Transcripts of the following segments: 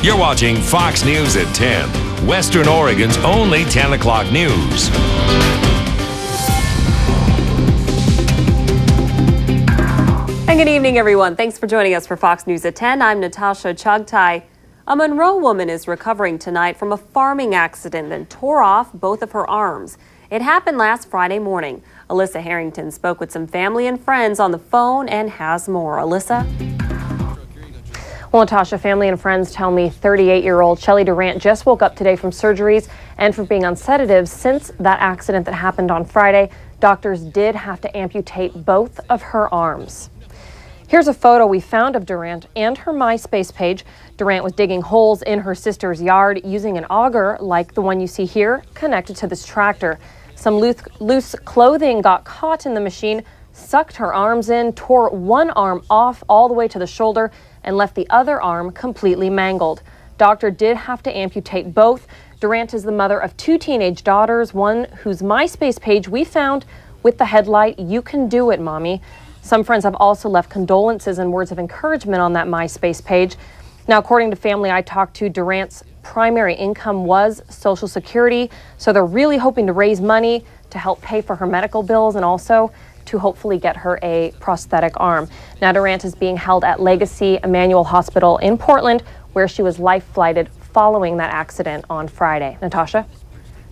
You're watching Fox News at 10, Western Oregon's only 10 o'clock news. And good evening, everyone. Thanks for joining us for Fox News at 10. I'm Natasha Chughtai. A Monroe woman is recovering tonight from a farming accident that tore off both of her arms. It happened last Friday morning. Alyssa Harrington spoke with some family and friends on the phone and has more. Alyssa? Well, Natasha, family and friends tell me 38-year-old Shelly Durant just woke up today from surgeries and from being on sedatives since that accident that happened on Friday. Doctors did have to amputate both of her arms. Here's a photo we found of Durant and her MySpace page. Durant was digging holes in her sister's yard using an auger like the one you see here, connected to this tractor. Some loose clothing got caught in the machine, sucked her arms in, tore one arm off all the way to the shoulder, and left the other arm completely mangled. Doctor did have to amputate both. Durant is the mother of two teenage daughters, one whose MySpace page we found with the headline, "You Can Do It, Mommy." Some friends have also left condolences and words of encouragement on that MySpace page. Now, according to family I talked to, Durant's primary income was Social Security, so they're really hoping to raise money to help pay for her medical bills and also to hopefully get her a prosthetic arm. Now, Durant is being held at Legacy Emmanuel Hospital in Portland, where she was life-flighted following that accident on Friday. Natasha?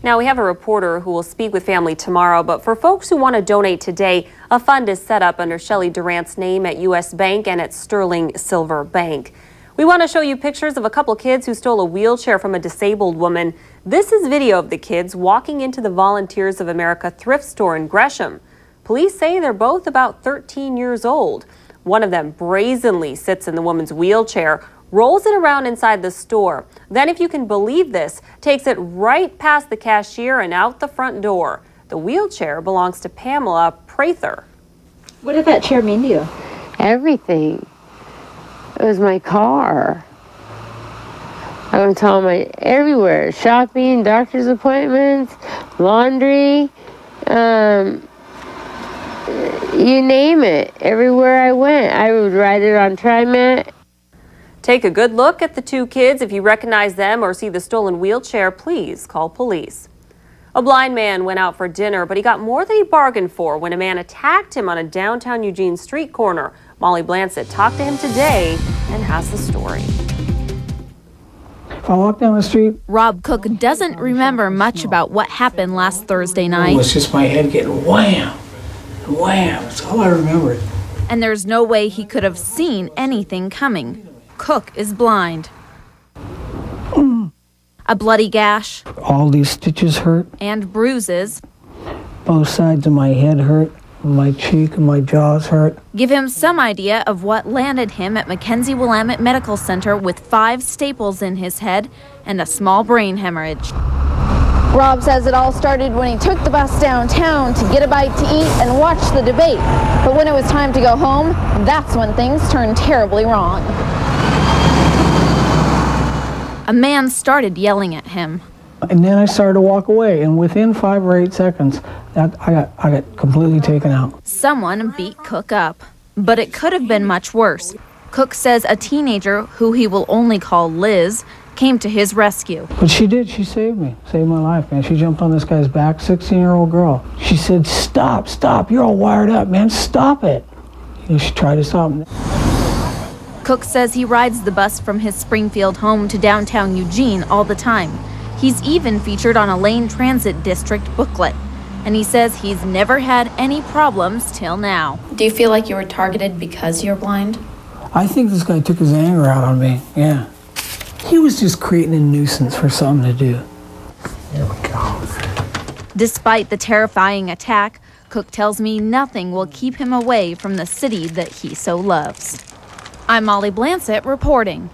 Now, we have a reporter who will speak with family tomorrow, but for folks who want to donate today, a fund is set up under Shelly Durant's name at U.S. Bank and at Sterling Silver Bank. We want to show you pictures of a couple kids who stole a wheelchair from a disabled woman. This is video of the kids walking into the Volunteers of America thrift store in Gresham. Police say they're both about 13 years old. One of them brazenly sits in the woman's wheelchair, rolls it around inside the store. Then, if you can believe this, takes it right past the cashier and out the front door. The wheelchair belongs to Pamela Prather. What did that chair mean to you? Everything. It was my car. I went to everywhere. Shopping, doctor's appointments, laundry, you name it. Everywhere I went, I would ride it on TriMet. Take a good look at the two kids. If you recognize them or see the stolen wheelchair, please call police. A blind man went out for dinner, but he got more than he bargained for when a man attacked him on a downtown Eugene street corner. Molly Blancett talked to him today and has the story. If I walk down the street... Rob Cook doesn't remember much about what happened last Thursday night. It was just my head getting wham, wham. That's all I remembered. And there's no way he could have seen anything coming. Cook is blind. A bloody gash. All these stitches hurt. And bruises. Both sides of my head hurt. My cheek and my jaws hurt. Give him some idea of what landed him at Mackenzie Willamette Medical Center with 5 staples in his head and a small brain hemorrhage. Rob says it all started when he took the bus downtown to get a bite to eat and watch the debate. But when it was time to go home, that's when things turned terribly wrong. A man started yelling at him. And then I started to walk away, and within 5 or 8 seconds, I got completely taken out. Someone beat Cook up, but it could have been much worse. Cook says a teenager, who he will only call Liz, came to his rescue. But she did. She saved me. Saved my life, man. She jumped on this guy's back, 16-year-old girl. She said, stop. You're all wired up, man. Stop it. You know, she tried to stop me. Cook says he rides the bus from his Springfield home to downtown Eugene all the time. He's even featured on a Lane Transit District booklet. And he says he's never had any problems till now. Do you feel like you were targeted because you're blind? I think this guy took his anger out on me, yeah. He was just creating a nuisance for something to do. There we go. Despite the terrifying attack, Cook tells me nothing will keep him away from the city that he so loves. I'm Molly Blancett reporting.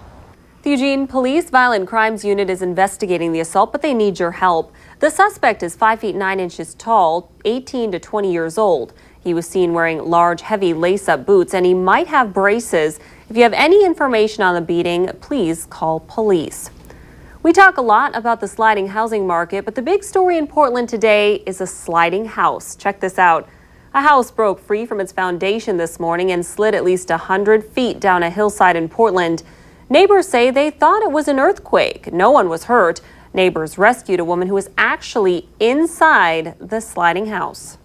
The Eugene Police Violent Crimes Unit is investigating the assault, but they need your help. The suspect is 5 feet 9 inches tall, 18 to 20 years old. He was seen wearing large, heavy lace-up boots, and he might have braces. If you have any information on the beating, please call police. We talk a lot about the sliding housing market, but the big story in Portland today is a sliding house. Check this out. A house broke free from its foundation this morning and slid at least 100 feet down a hillside in Portland. Neighbors say they thought it was an earthquake. No one was hurt. Neighbors rescued a woman who was actually inside the sliding house.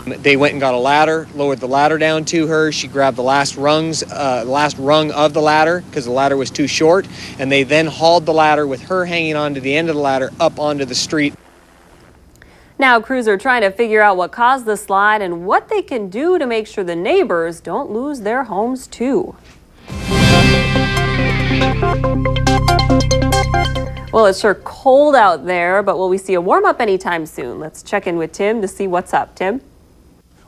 They went and got a ladder, lowered the ladder down to her. She grabbed the last rung of the ladder because the ladder was too short, and they then hauled the ladder with her hanging onto the end of the ladder up onto the street. Now crews are trying to figure out what caused the slide and what they can do to make sure the neighbors don't lose their homes too. Well, it's sure cold out there, but will we see a warm up anytime soon? Let's check in with Tim to see what's up. Tim?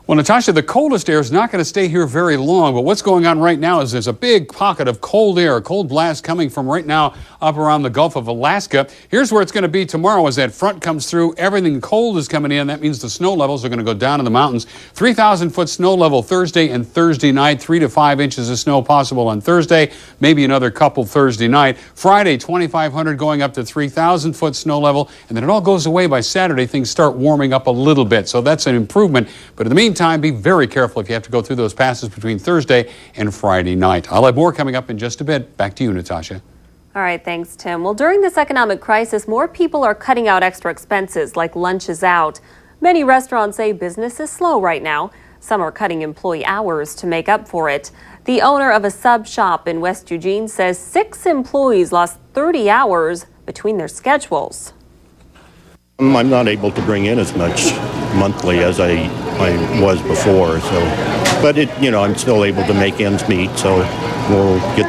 Well, Natasha, the coldest air is not going to stay here very long, but what's going on right now is there's a big pocket of cold air, a cold blast coming from right now up around the Gulf of Alaska. Here's where it's going to be tomorrow as that front comes through. Everything cold is coming in. That means the snow levels are going to go down in the mountains. 3,000-foot snow level Thursday and Thursday night. 3 to 5 inches of snow possible on Thursday, maybe another couple Thursday night. Friday, 2,500 going up to 3,000-foot snow level, and then it all goes away by Saturday. Things start warming up a little bit, so that's an improvement. But in the meantime, be very careful if you have to go through those passes between Thursday and Friday night. I'll have more coming up in just a bit. Back to you, Natasha. All right, thanks, Tim. Well, during this economic crisis, more people are cutting out extra expenses like lunches out. Many restaurants say business is slow right now. Some are cutting employee hours to make up for it. The owner of a sub shop in West Eugene says 6 employees lost 30 hours between their schedules. I'm not able to bring in as much monthly as I was before, so, but I'm still able to make ends meet, so we'll get